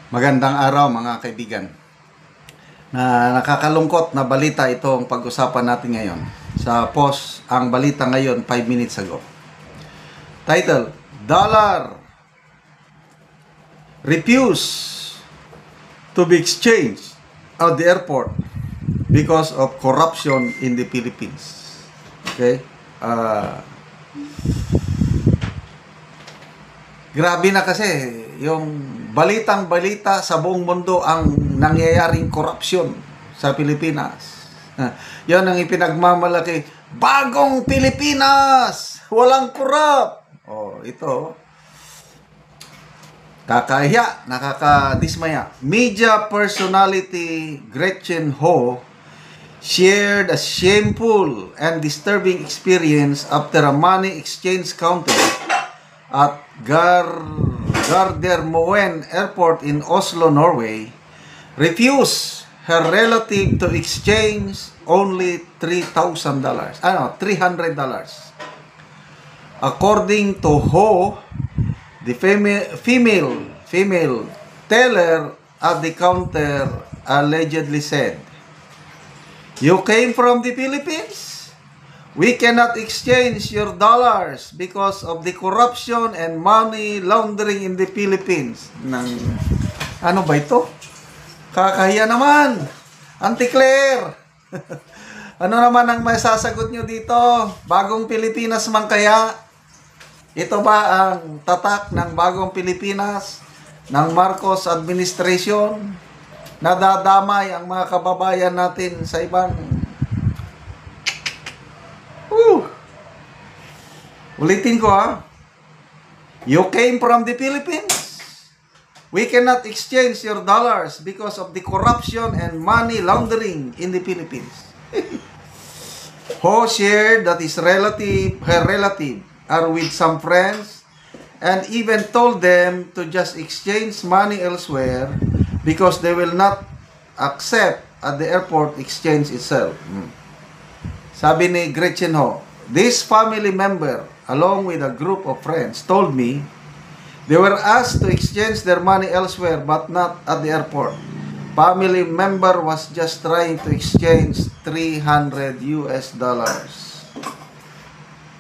Magandang araw mga kaibigan. Nakakalungkot na balita itong pag-usapan natin ngayon. Sa post ang balita ngayon 5 minutes ago. Title, Dollar refuse to be exchanged at the airport because of corruption in the Philippines. Okay? Grabe na kasi yung balitang-balita sa buong mundo ang nangyayaring korupsyon sa Pilipinas. Yan ang ipinagmamalaki, bagong Pilipinas, walang korap. Oh, ito. Kakahiya, nakakadismaya. Media personality Gretchen Ho shared a shameful and disturbing experience after a money exchange counter at Gardermoen Airport in Oslo, Norway, refused her relative to exchange only $300. According to Ho, the female teller at the counter allegedly said, "You came from the Philippines? We cannot exchange your dollars because of the corruption and money laundering in the Philippines." Ano ba ito? Kakahiya naman. Auntie Claire. Ano naman ang masasagot nyo dito? Bagong Pilipinas man kaya? Ito ba ang tatak ng bagong Pilipinas ng Marcos administration? Nadadamay ang mga kababayan natin sa ibang Ulitin ko ha. You came from the Philippines. We cannot exchange your dollars because of the corruption and money laundering in the Philippines. Ho shared that her relative are with some friends and even told them to just exchange money elsewhere because they will not accept at the airport exchange itself. Sabi ni Gretchen Ho, this family member, along with a group of friends, told me they were asked to exchange their money elsewhere but not at the airport. Family member was just trying to exchange $300.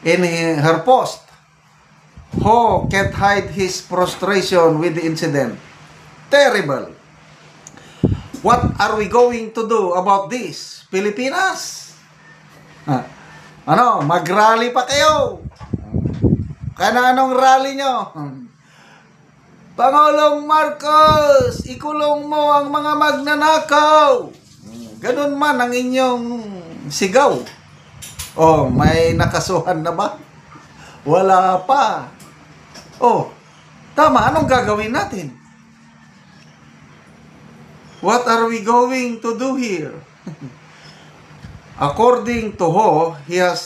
In her post, Ho can't hide his frustration with the incident. Terrible. What are we going to do about this? Pilipinas? Mag-rally pa kayo? Anong rally nyo? Pangulong Marcos, ikulong mo ang mga magnanakaw. Ganun man ang inyong sigaw. Oh, may nakasuhan na ba? Wala pa. Oh, tama. Anong gagawin natin? What are we going to do here? According to Ho, he has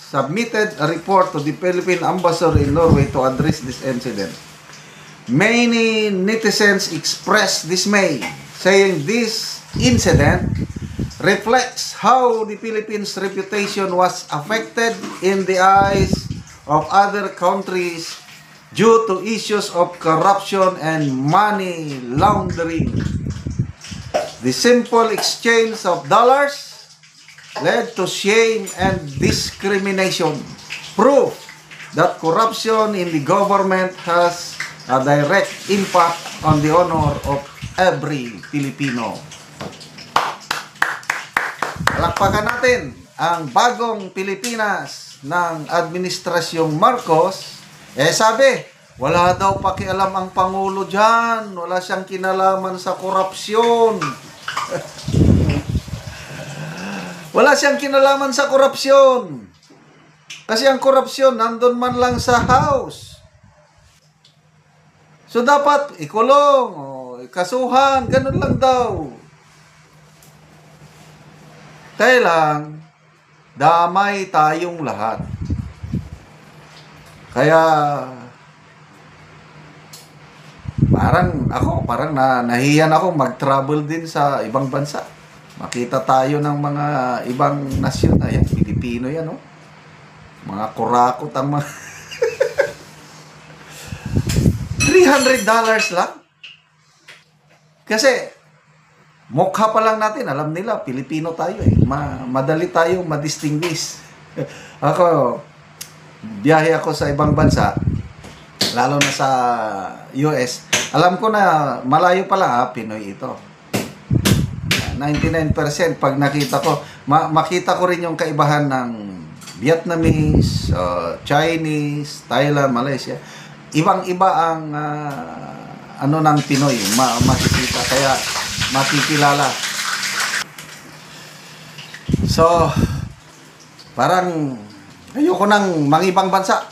submitted a report to the Philippine ambassador in Norway to address this incident. Many netizens expressed dismay, saying this incident reflects how the Philippines' reputation was affected in the eyes of other countries due to issues of corruption and money laundering. The simple exchange of dollars led to shame and discrimination. Proof that corruption in the government has a direct impact on the honor of every Filipino. Palakpakan natin ang bagong Pilipinas ng Administrasyong Marcos. Sabi, wala daw pakialam ang Pangulo dyan. Wala siyang kinalaman sa korupsyon. Wala siyang kinalaman sa korupsyon. Kasi ang korupsyon nandun man lang sa House. So dapat ikulong, kasuhan, ganun lang daw. Kaya lang, damay tayong lahat. Kaya parang nahiyan ako mag-travel din sa ibang bansa. Makita tayo ng mga ibang nasyon. Ayan, Pilipino yan, oh. Mga kurakot ang mga... $300 lang? Kasi, mukha pa lang natin, alam nila, Pilipino tayo eh. Madali tayong madistinguish. Ako, biyahe ako sa ibang bansa, lalo na sa US. Alam ko na malayo pala, Pinoy ito. 99% pag nakita ko, makita ko rin yung kaibahan ng Vietnamese, Chinese, Thailand, Malaysia. Ibang-iba ang ano ng Pinoy, makikita, kaya makikilala. So, parang ayoko nang mangibang bansa.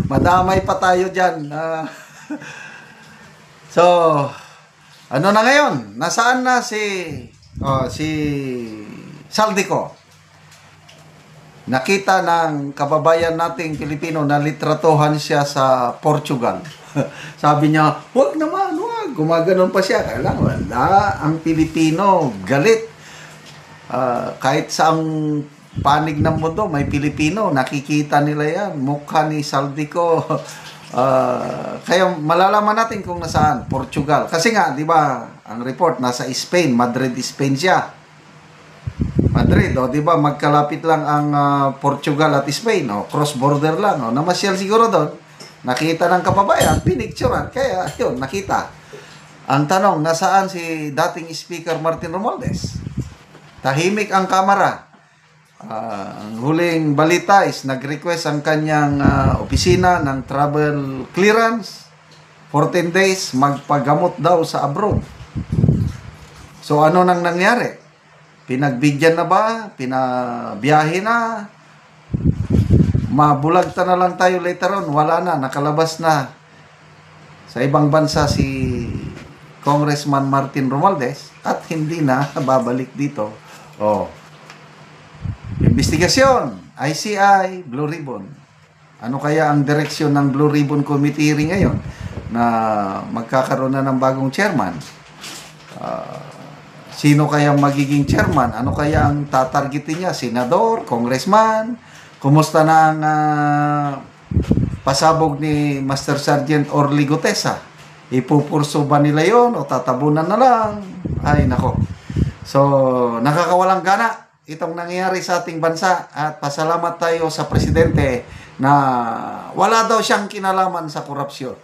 Madamay pa tayo dyan. So, ano na ngayon? Nasaan na si Saldico? Nakita ng kababayan nating Pilipino na litratuhan siya sa Portugal. Sabi niya, huwag naman, huwag. Gumaganon pa siya. Kailang wala. Ang Pilipino, galit. Kahit saang panig ng mundo, may Pilipino. Nakikita nila yan. Mukha ni Saldico. Kaya malalaman natin kung nasaan. Portugal. Kasi nga, di ba, ang report nasa Spain. Madrid, Spain siya. Madrid, di ba, magkalapit lang ang Portugal at Spain. Cross-border lang. Namasyal siguro doon. Nakita ng kababayan, pinicturean. Kaya, yun, nakita. Ang tanong, nasaan si dating Speaker Martin Romualdez? Tahimik ang kamera. Ang huling balita is nag-request ang kanyang opisina ng travel clearance. 14 days, magpagamot daw sa abroad. So, ano nang nangyari? Pinagbigyan na ba? Pinabiyahe na? Mabulagta na lang tayo later on. Wala na, nakalabas na sa ibang bansa si Congressman Martin Romualdez at hindi na babalik dito. Investigasyon, ICI, Blue Ribbon. Ano kaya ang direksyon ng Blue Ribbon Committee ngayon na magkakaroon na ng bagong chairman? Sino kaya magiging chairman? Ano kaya ang tatargetin niya? Senador? Congressman? Kumusta na ang pasabog ni Master Sergeant Orly Gutesa? Ipupurso ba nila yon o tatabunan na lang? Ay, nako. So, nakakawalang gana itong nangyayari sa ating bansa at pasalamat tayo sa presidente na wala daw siyang kinalaman sa korupsyon.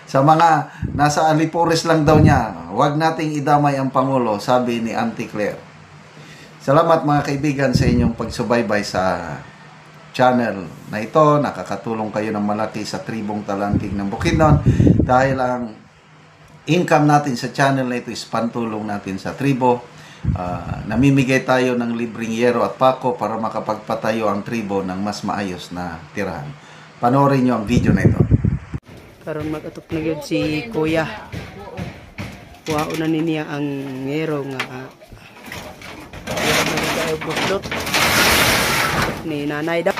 Sa mga nasa alipores lang daw niya, huwag nating idamay ang Pangulo, sabi ni Auntie Claire. Salamat mga kaibigan sa inyong pagsubaybay sa channel na ito. Nakakatulong kayo ng malaki sa tribong Talanting ng Bukidnon dahil ang income natin sa channel na ito is pantulong natin sa tribo. Namimigay tayo ng libreng yero at pako para makapagpatayo ang tribo ng mas maayos na tirahan. Panoorin nyo ang video na ito. Karon mag-atok na gyud si Kuya. Kuhaon na niya ang ngero nga buklot ni nanay daw.